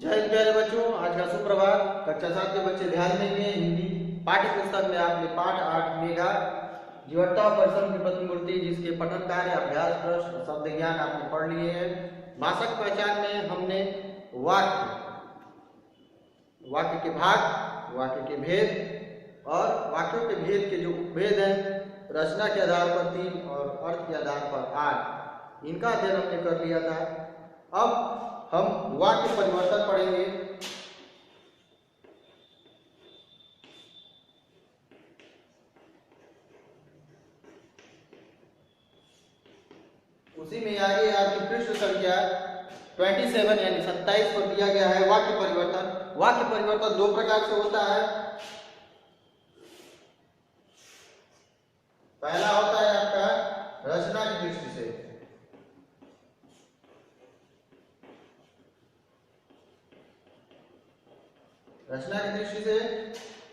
जय हिंद प्यारे बच्चों, आज का सुप्रभात। कक्षा 7 के बच्चे ध्यान देंगे। हिंदी पाठ्य पुस्तक में आपने पाठ 8 मेघा जीवटता परिश्रम की प्रतिमूर्ति जिसके पठन कार्य, अभ्यास प्रश्न और शब्द ज्ञान आपने पढ़ लिए हैं। भाषा की पहचान में हमने वाक्य के भाग, वाक्य के भेद और वाक्यों के भेद के जो उपभेद हैं, रचना के आधार पर 3 और अर्थ के आधार पर 8, इनका अध्ययन हमने कर लिया था। अब हम वाक्य परिवर्तन पढ़ेंगे। उसी में आगे आपकी पृष्ठ संख्या 27 यानी 27 पर दिया गया है वाक्य परिवर्तन। वाक्य परिवर्तन दो प्रकार से होता है। पहला होता है आपका रचना की दृष्टि से,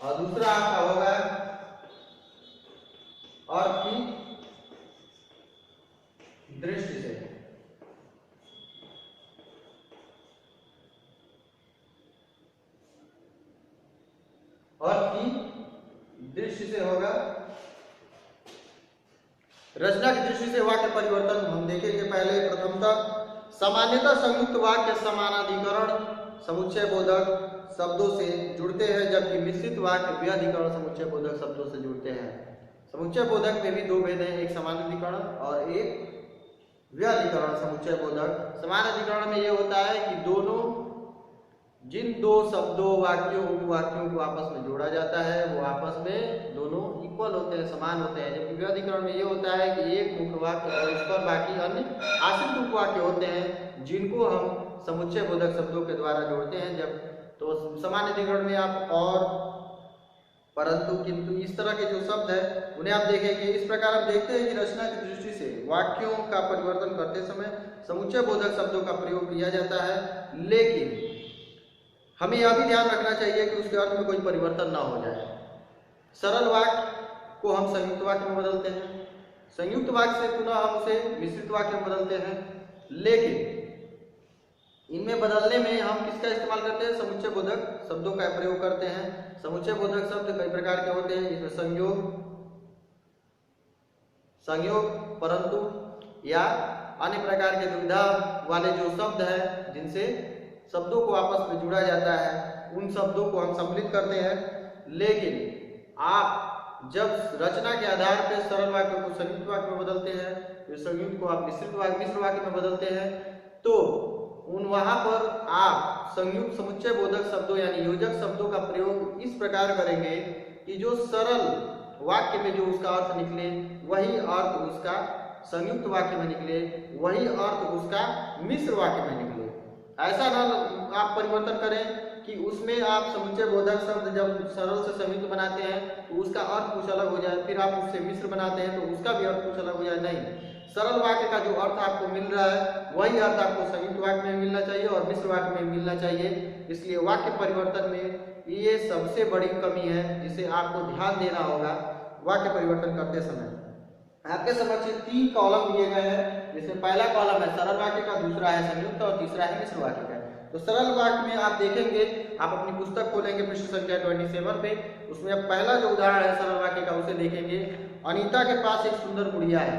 और दूसरा आपका होगा अर्थ की दृष्टि से। अर्थ की दृष्टि से होगा। रचना की दृष्टि से वाक्य परिवर्तन हम देखेंगे। पहले प्रथमतः सामान्यतः संयुक्त वाक्य समानाधिकरण समुच्चय बोधक शब्दों से जुड़ते हैं, जबकि मिश्रित वाक्य व्याधिकरण समुच्चय बोधक शब्दों से जुड़ते हैं। समुच्चय बोधक में भी दो भेद हैं, एक समानाधिकरण और एक व्याधिकरण समुच्चय बोधक। समानाधिकरण में यह होता है कि जिन दो शब्दों, वाक्यों, उपवाक्यों को आपस में जोड़ा जाता है वो आपस में दोनों इक्वल होते हैं, समान होते हैं। जबकि व्याधिकरण में यह होता है कि एक मुख्य वाक्य और उस पर बाकी अन्य आश्रित उपवाक्य होते हैं जिनको हम समुच्चय बोधक शब्दों के द्वारा जोड़ते हैं। जब तो समान अधिकरण में आप और, परंतु, किंतु इस तरह के जो शब्द है उन्हें आप देखेंगे। इस प्रकार आप देखते हैं कि रचना की दृष्टि से वाक्यों का परिवर्तन करते समय समुच्चय बोधक शब्दों का प्रयोग किया जाता है, लेकिन हमें यह भी ध्यान रखना चाहिए कि उसके अर्थ में कोई परिवर्तन ना हो जाए। सरल वाक्य को हम संयुक्त वाक्य में बदलते हैं, संयुक्त वाक्य से पुनः हम उसे मिश्रित वाक्य में बदलते हैं, लेकिन इनमें बदलने में हम किसका इस्तेमाल करते हैं? समुच्चय बोधक शब्दों का प्रयोग करते हैं। समुच्चय बोधक शब्द कई प्रकार के होते हैं, जिसमें संयोग, परंतु या अन्य प्रकार के दुविधा वाले जो शब्द हैं जिनसे शब्दों को आपस में जुड़ा जाता है, उन शब्दों को हम सम्मिलित करते हैं। लेकिन आप जब रचना के आधार पर सरल वाक्यों को संयुक्त वाक्य में बदलते हैं, फिर संयुक्त को आप मिश्र वाक्य में बदलते हैं, तो वहां पर आप संयुक्त समुच्चय बोधक शब्दों यानी योजक शब्दों का प्रयोग इस प्रकार करेंगे कि जो सरल वाक्य में जो उसका अर्थ निकले वही अर्थ उसका संयुक्त वाक्य में निकले, वही अर्थ उसका मिश्र वाक्य में निकले। ऐसा ना आप परिवर्तन करें कि उसमें आप समुच्चय बोधक शब्द जब सरल से संयुक्त बनाते हैं तो उसका अर्थ कुछ अलग हो जाए, फिर आप उससे मिश्र बनाते हैं तो उसका भी अर्थ कुछ अलग हो जाए। नहीं, सरल वाक्य का जो अर्थ आपको मिल रहा है वही अर्थ आपको संयुक्त वाक्य में मिलना चाहिए और मिश्र वाक्य में मिलना चाहिए। इसलिए वाक्य परिवर्तन में ये सबसे बड़ी कमी है जिसे आपको ध्यान देना होगा वाक्य परिवर्तन करते समय। आपके समक्ष 3 कॉलम दिए गए हैं, जिसमें पहला कॉलम है सरल वाक्य का, दूसरा है संयुक्त और तीसरा है मिश्र वाक्य का। तो सरल वाक्य में आप देखेंगे, आप अपनी पुस्तक खोलेंगे पृष्ठ संख्या 27 पे, उसमें अब पहला जो उदाहरण है सरल वाक्य का उसे देखेंगे। अनीता के पास एक सुंदर गुड़िया है।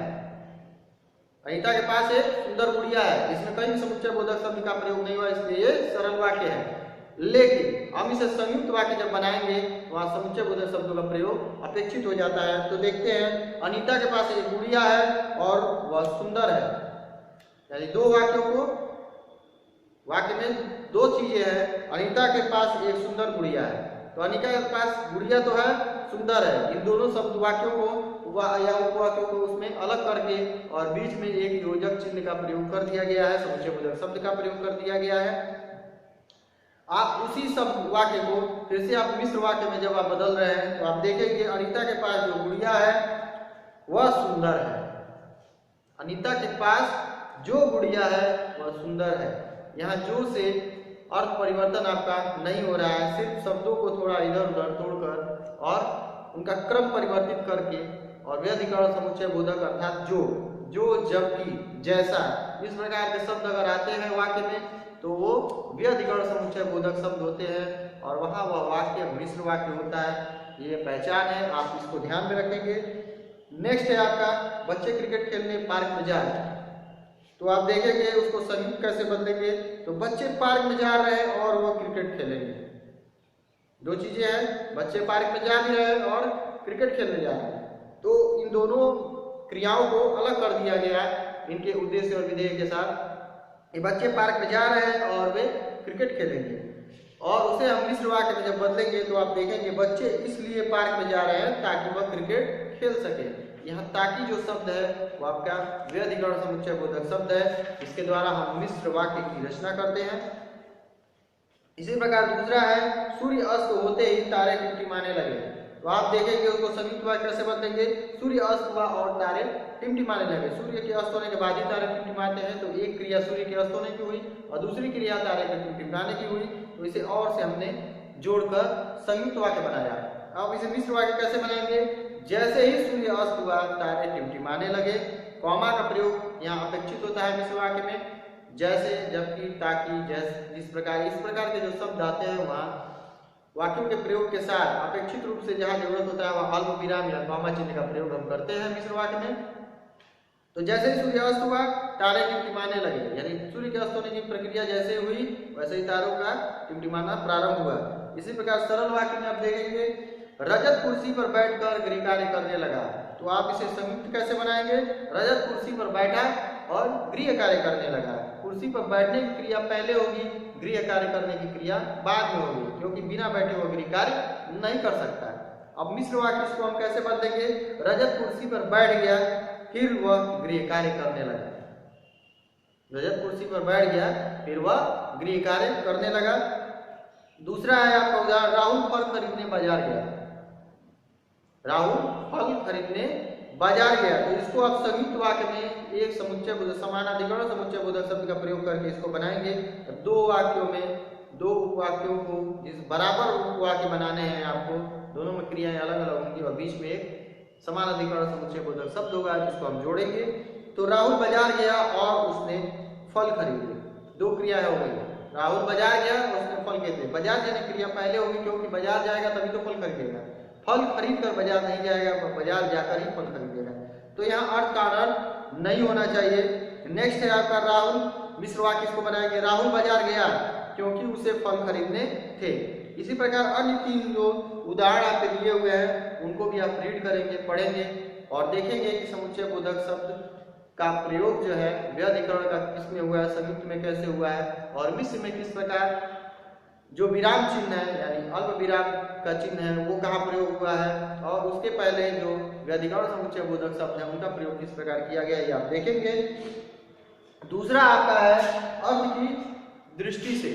अनीता के पास एक सुंदर गुड़िया है, इसमें कहीं समुच्चय बोधक शब्द का प्रयोग नहीं हुआ, इसलिए ये सरल वाक्य है। लेकिन हम इसे संयुक्त वाक्य जब बनाएंगे तो वहां समुच्चय बोधक शब्दों का प्रयोग अपेक्षित हो जाता है। तो देखते हैं, अनीता के पास एक गुड़िया है और वह सुंदर है, यानी दो वाक्यों को, वाक्य में दो चीजें हैं। अनीता के पास एक सुंदर गुड़िया है, तो अनीता के पास गुड़िया तो है, सुंदर है। इन दोनों शब्द वाक्यों को या उपवाक्यों को उसमें अलग करके और बीच में एक योजक चिन्ह का प्रयोग कर दिया गया है, समुच्चय बोधक शब्द का प्रयोग कर दिया गया है। आप उसी शब्द वाक्य को फिर से आप मिश्र वाक्य में जब आप बदल रहे हैं तो आप देखेंगे अनीता के पास जो गुड़िया है वह सुंदर है। अनीता के पास जो गुड़िया है वह सुंदर है। यहाँ जो से अर्थ परिवर्तन आपका नहीं हो रहा है, सिर्फ शब्दों को थोड़ा इधर उधर तोड़कर और उनका क्रम परिवर्तित करके और व्याधिकरण समुच्चय बोधक अर्थात जो, जबकि, जैसा, इस प्रकार के शब्द अगर आते हैं वाक्य में तो वो व्यधिकरण समुच्चय बोधक शब्द होते हैं और वहाँ वह वाक्य मिश्र वाक्य होता है। ये पहचान है, आप इसको ध्यान में रखेंगे। नेक्स्ट है आपका बच्चे क्रिकेट खेलने पार्क में जा रहे हैं, तो आप देखेंगे उसको संयुक्त कैसे बदलेंगे। तो बच्चे पार्क में जा रहे हैं और वो क्रिकेट खेलेंगे, दो चीजें हैं, बच्चे पार्क में जा भी रहे हैं और क्रिकेट खेलने जा रहे हैं। तो इन दोनों क्रियाओं को अलग कर दिया गया है इनके उद्देश्य और विधेय के साथ। ये बच्चे पार्क में जा रहे हैं और वे क्रिकेट खेलेंगे, और उसे हम मिश्र वाक्य में जब बदलेंगे तो आप देखेंगे बच्चे इसलिए पार्क में जा रहे हैं ताकि वह क्रिकेट खेल सके। यहाँ ताकि जो शब्द है वो आपका व्यधिकरण समुच्चय बोधक शब्द है, इसके द्वारा हम मिश्र वाक्य की रचना करते हैं। इसी प्रकार दूसरा है सूर्य अस्त होते ही तारे टिमटिमाने लगे, तो आप देखेंगे उसको संयुक्त वाक्य कैसे बदलेंगे। सूर्य अस्त हुआ और तारे टिमटिमाने लगे। सूर्य के अस्त होने के बाद ही तारे टिमटिमाते हैं, तो एक क्रिया सूर्य के अस्त होने की हुई और दूसरी क्रिया तारे के टिमटिमाने की हुई, तो इसे और से हमने जोड़कर संयुक्त वाक्य बनाया। अब इसे मिश्र वाक्य कैसे बनाएंगे। जैसे ही सूर्य अस्त हुआ तारे टिमटिमाने लगे। कॉमा का प्रयोग यहाँ अपेक्षित होता है मिश्र वाक्य में, जैसे, जबकि, ताकि, जैसे, इस प्रकार के जो शब्द आते हैं वहाँ वाक्यों के प्रयोग के साथ अपेक्षित रूप से जहाँ जरूरत होता है वह अल्प विराम या कॉमा चिन्ह का प्रयोग हम करते हैं मिश्र वाक्य में। तो जैसे ही सूर्य अस्त हुआ तारे टिमटिमाने लगे, यानी सूर्य के अस्त होने की प्रक्रिया जैसे हुई वैसे ही तारों का टिमटिमाना प्रारंभ हुआ। इसी प्रकार सरल वाक्य में आप देखेंगे रजत कुर्सी पर बैठकर गृह कार्य करने लगा, तो आप इसे संयुक्त कैसे बनाएंगे। रजत कुर्सी पर बैठा और गृह कार्य करने लगा। कुर्सी पर बैठने की क्रिया पहले होगी, गृह कार्य करने की क्रिया बाद में होगी, क्योंकि बिना बैठे हुए गृह कार्य नहीं कर सकता। अब मिश्र वाक्य इसको हम कैसे बदलेंगे। रजत कुर्सी पर बैठ गया फिर वह गृह कार्य करने लगा। रजत कुर्सी पर बैठ गया फिर वह गृह कार्य करने लगा। दूसरा है आपका उदाहरण राहुल फल खरीदने बाजार गया। राहुल फल खरीदने बाजार गया, तो इसको आप संयुक्त वाक्य में एक समुच्चय बोधक समानाधिकरण समुच्चय बोधक शब्द का प्रयोग करके इसको बनाएंगे। दो वाक्यों में दो उपवाक्यों को जिस बराबर उपवाक्य बनाने हैं आपको, दोनों में क्रियाएं अलग अलग होंगी और बीच में एक समानाधिकरण समुच्चय बोधक शब्द होगा जिसको हम जोड़ेंगे। तो राहुल बाजार गया और उसने फल खरीदे, दो क्रिया हो गई। राहुल बाजार गया और उसने फल खरीदे, बाजार जाने क्रिया पहले होगी क्योंकि बाजार जाएगा तभी तो फल खरीदेगा। फल खरीद कर बाजार नहीं जाएगा, पर बाजार जाकर ही फल खरीदेगा, तो यहाँ अर्थ कारण नहीं होना चाहिए। नेक्स्ट है आपका राहुल, मिश्र वाक्य इसको बनाएंगे राहुल बाजार गया क्योंकि उसे फल खरीदने थे। इसी प्रकार अन्य तीन जो उदाहरण आपके दिए हुए हैं उनको भी आप रीड करेंगे, पढ़ेंगे और देखेंगे कि समुच्चय बोधक शब्द का प्रयोग जो है व्यधिकरण का किस में हुआ है, संयुक्त में कैसे हुआ है और मिश्र में किस प्रकार जो विराम चिन्ह है यानी अल्प विराम का चिन्ह है वो कहाँ प्रयोग हुआ है, और उसके पहले जो व्यधिकरण समुच्चय बोधक शब्द है उनका प्रयोग किस प्रकार किया गया ये आप देखेंगे। दूसरा आपका है अर्थ की दृष्टि से।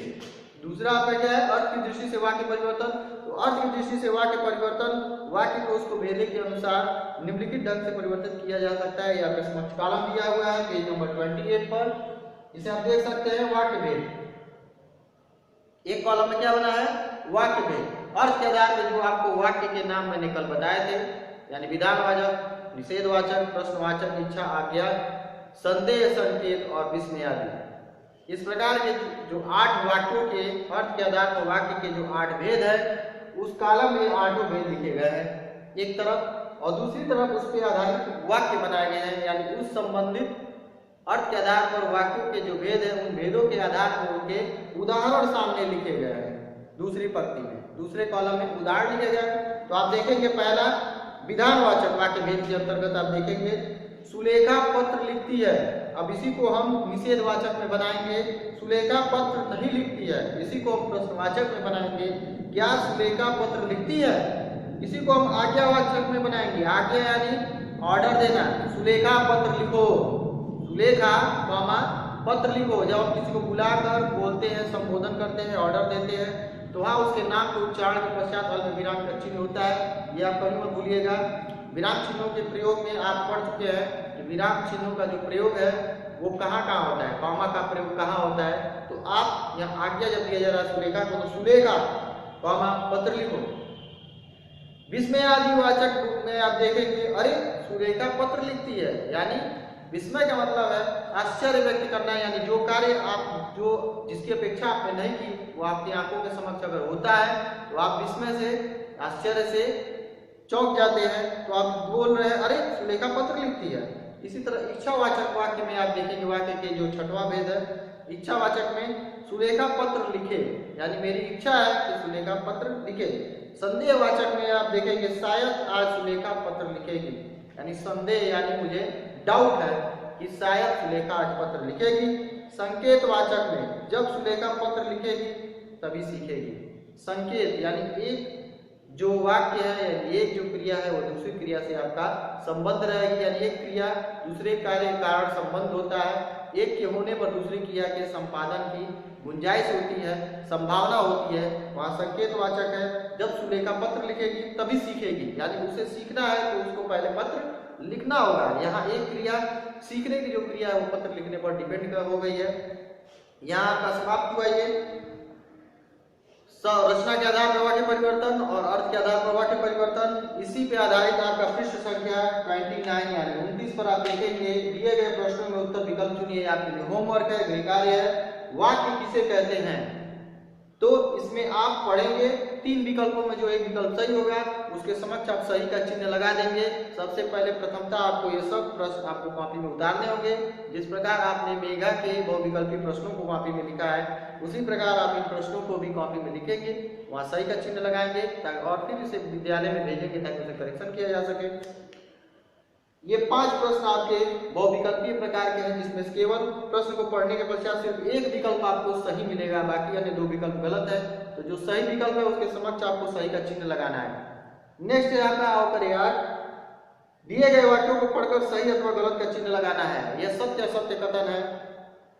दूसरा आपका क्या है, अर्थ की दृष्टि से वाक्य परिवर्तन। तो अर्थ की दृष्टि से वाक्य परिवर्तन, वाक्य को उसको भेदे के अनुसार निम्नलिखित ढंग से परिवर्तित किया जा सकता है। यहाँ पे समक्ष कॉलम दिया हुआ है पेज नंबर 28 पर, इसे आप देख सकते हैं वाक्य भेद। एक कॉलम में क्या बना है, वाक्य भेद। अर्थ के आधार पर जो आपको वाक्य के नाम मैंने कल बताए थे, यानी विधानवाचक, निषेधवाचक, प्रश्नवाचक, इच्छा, आज्ञा, संदेह, संकेत और विस्मय आदि। इस प्रकार के जो 8 वाक्यों के अर्थ के आधार पर वाक्य के जो 8 भेद है उस कॉलम में 8 भेद लिखे गए हैं एक तरफ, और दूसरी तरफ उस पर आधारित वाक्य बनाए गए हैं, यानी उस संबंधित अर्थ के आधार पर वाक्यों के जो भेद है उन भेदों के आधार पर उनके उदाहरण सामने लिखे गए हैं। दूसरी पंक्ति में दूसरे कॉलम में उदाहरण लिखे गए। तो आप देखेंगे पहला विधानवाचक वाक्य भेद के अंतर्गत आप देखेंगे सुलेखा पत्र लिखती है। अब इसी को हम निषेधवाचक में बनाएंगे, सुलेखा पत्र नहीं लिखती है। इसी को हम प्रश्नवाचक में बनाएंगे, क्या सुलेखा पत्र लिखती है। इसी को हम आज्ञावाचक में बनाएंगे, आज्ञा यानी ऑर्डर देना, सुलेखा पत्र लिखो, सुलेखा कॉमा पत्र लिखो। जब हम किसी को बुलाकर बोलते हैं, संबोधन करते हैं, ऑर्डर देते हैं तो वहाँ उसके नाम के उच्चारण के पश्चात अल्प विराम का चिन्ह होता है, ये आप कभी मत भूलिएगा। विराम चिन्हों के प्रयोग में आप पढ़ चुके हैं कि विराम चिन्हों का जो प्रयोग है वो कहाँ कहाँ होता है, कॉमा का प्रयोग कहाँ होता है। तो आप यहाँ आज्ञा जब दिया जा रहा है सुलेखा को, तो सुलेखा कॉमा पत्र लिखो। विस्मय आदि वाचक रूप में आप देखेंगे अरे सुलेखा पत्र लिखती है, यानी विस्मय का मतलब है आश्चर्य व्यक्त करना, यानी जो कार्य आप जो जिसकी अपेक्षा आपने नहीं की वो आपकी आंखों के समक्ष अगर होता है तो आप विस्मय से, आश्चर्य से चौंक जाते हैं। तो आप बोल रहे हैं अरे सुलेखा पत्र लिखती है। इसी तरह इच्छावाचक वाक्य में आप देखेंगे वाक्य के जो छठवां भेद है, इच्छावाचक में सुलेखा पत्र लिखे, यानी मेरी इच्छा है कि सुलेखा पत्र लिखे। संदेहवाचक में आप देखेंगे शायद आज सुलेखा पत्र लिखेगी, यानी संदेह यानी मुझे डाउट है कि शायद सुलेखा आज पत्र लिखेगी। संकेतवाचक में जब सुलेखा पत्र लिखेगी तभी सीखेगी। संकेत यानी एक जो वाक्य है यानी एक जो क्रिया है वो दूसरी क्रिया से आपका संबंध रहेगी, यानी एक क्रिया दूसरे कार्य कारण संबंध होता है। एक के होने पर दूसरी क्रिया के संपादन की गुंजाइश होती है, संभावना होती है, वहाँ संकेतवाचक है। जब सुलेखा पत्र लिखेगी तभी सीखेगी, यानी उसे सीखना है तो उसको पहले पत्र लिखना होगा। यहाँ एक क्रिया सीखने की जो क्रिया है वो पत्र लिखने पर डिपेंड हो गई है। यहाँ आपका समाप्त हुआ ये रचना के आधार पर वाक्य परिवर्तन और अर्थ के आधार पर वाक्य परिवर्तन। इसी पे आधारित आपका पृष्ठ संख्या 29 यानी 29 पर आप देखेंगे दिए गए प्रश्नों में उत्तर विकल्प चुनिए। आपके लिए होमवर्क है, गृह कार्य है, वाक्य किसे कहते हैं। तो इसमें आप पढ़ेंगे 3 विकल्पों में जो एक विकल्प सही होगा उसके समक्ष आप सही का चिन्ह लगा देंगे। सबसे पहले प्रथमतः आपको ये सब प्रश्न आपको कॉपी में उतारने होंगे। जिस प्रकार आपने मेघा के बहुविकल्पी प्रश्नों को कॉपी में लिखा है उसी प्रकार आप इन प्रश्नों को भी कॉपी में लिखेंगे, वहाँ सही का चिन्ह लगाएंगे और फिर इसे विद्यालय में भेजेंगे ताकि उसे करेक्शन किया जा सके। ये 5 प्रश्न आपके बहुविकल्पीय प्रकार के हैं जिसमें केवल प्रश्न को पढ़ने के पश्चात सिर्फ एक विकल्प आपको सही मिलेगा, बाकी अन्य 2 विकल्प गलत है। तो जो सही विकल्प है उसके समक्ष आपको सही का चिन्ह लगाना है। नेक्स्ट है आपका आओ करे यार, दिए गए वाक्यों को पढ़कर सही अथवा गलत का चिन्ह लगाना है। यह सत्य असत्य कथन है।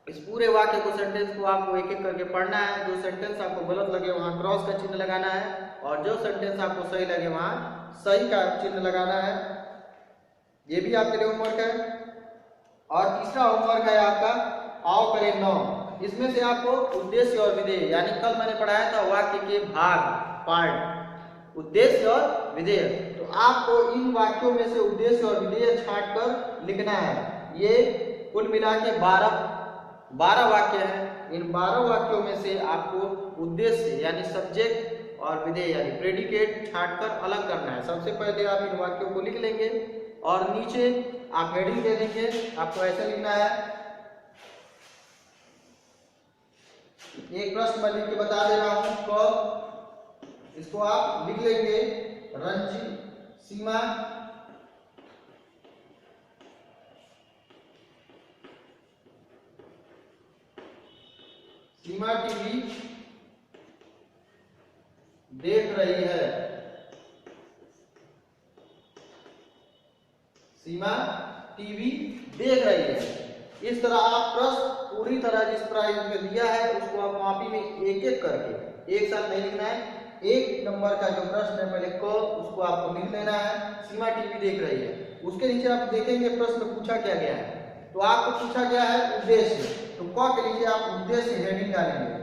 इस पूरे वाक्य को सेंटेंस को आपको एक एक करके पढ़ना है। जो सेंटेंस आपको गलत लगे वहां क्रॉस का चिन्ह लगाना है और जो सेंटेंस आपको सही लगे वहां सही का चिन्ह लगाना है। ये भी आपके लिए होमवर्क है। और तीसरा होमवर्क है आपका आओ करें 9। इसमें से आपको उद्देश्य और विधेय, यानी कल मैंने पढ़ाया था वाक्य के भाग पार्ट उद्देश्य और विधेय, तो आपको इन वाक्यों में से उद्देश्य और विधेय छांट कर लिखना है। ये कुल मिला के 12 वाक्य हैं। इन 12 वाक्यों में से आपको उद्देश्य यानी सब्जेक्ट और विधेय यानी प्रेडिकेट छांट कर अलग करना है। सबसे पहले आप इन वाक्यों को लिख लेंगे और नीचे आप हेडिंग दे देंगे। आपको ऐसे लिखना है, एक प्रश्न मैं लिख के बता दे रहा हूं तो इसको आप लिख लेंगे। रंजीत सीमा टीवी देख रही है। सीमा टीवी देख रही है। इस तरह आप प्रश्न पूरी तरह जिस प्राइज में दिया है उसको आप कॉपी में एक एक करके एक साथ नहीं लिखना है। 1 नंबर का जो प्रश्न है पहले क उसको आपको लिख लेना है। सीमा टीवी देख रही है। उसके नीचे आप देखेंगे प्रश्न पूछा क्या गया है। तो आपको पूछा गया है उद्देश्य, तो क के नीचे आप उद्देश्य हेडिंग डालेंगे।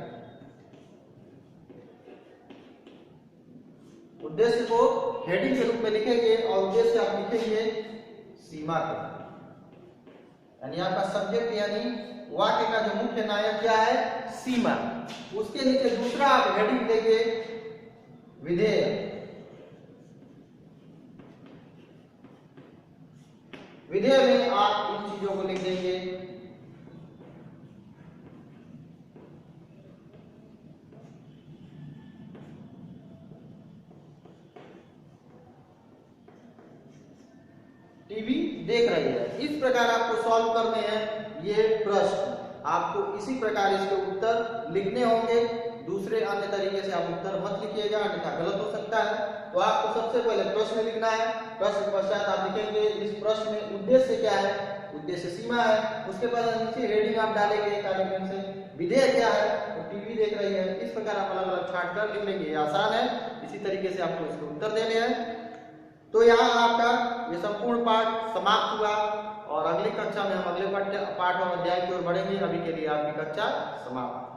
उद्देश्य को हेडिंग के रूप में लिखेंगे और उद्देश्य आप लिखेंगे सीमा का, यानी आपका सब्जेक्ट यानी वाक्य का जो मुख्य नायक क्या है सीमा। उसके नीचे दूसरा आप हेडिंग देंगे विधेय। विधेय में आप इन चीजों को लिख देंगे। टीवी देख रही है। इस प्रकार आपको सॉल्व करने हैं ये प्रश्न। आपको इसी प्रकार इसके उत्तर लिखने होंगे। दूसरे अन्य तरीके से आप उत्तर मत लिखिएगा, अन्यथा गलत हो सकता है। तो आपको सबसे पहले प्रश्न लिखना है। प्रश्न के पश्चात आप लिखेंगे इस प्रश्न में उद्देश्य क्या है, उद्देश्य सीमा है। उसके बाद नीचे हेडिंग आप डालेंगे काले पेन से, विधेय क्या है, तो टीवी देख रही है। इस प्रकार आप अलग अलग छांट कर लिख लेंगे। आसान है, इसी तरीके से आपको इसके उत्तर देने हैं। तो यहाँ आपका ये संपूर्ण पाठ समाप्त हुआ और अगली कक्षा में हम अगले पाठ और अध्याय की ओर बढ़ेंगे। अभी के लिए आपकी कक्षा समाप्त।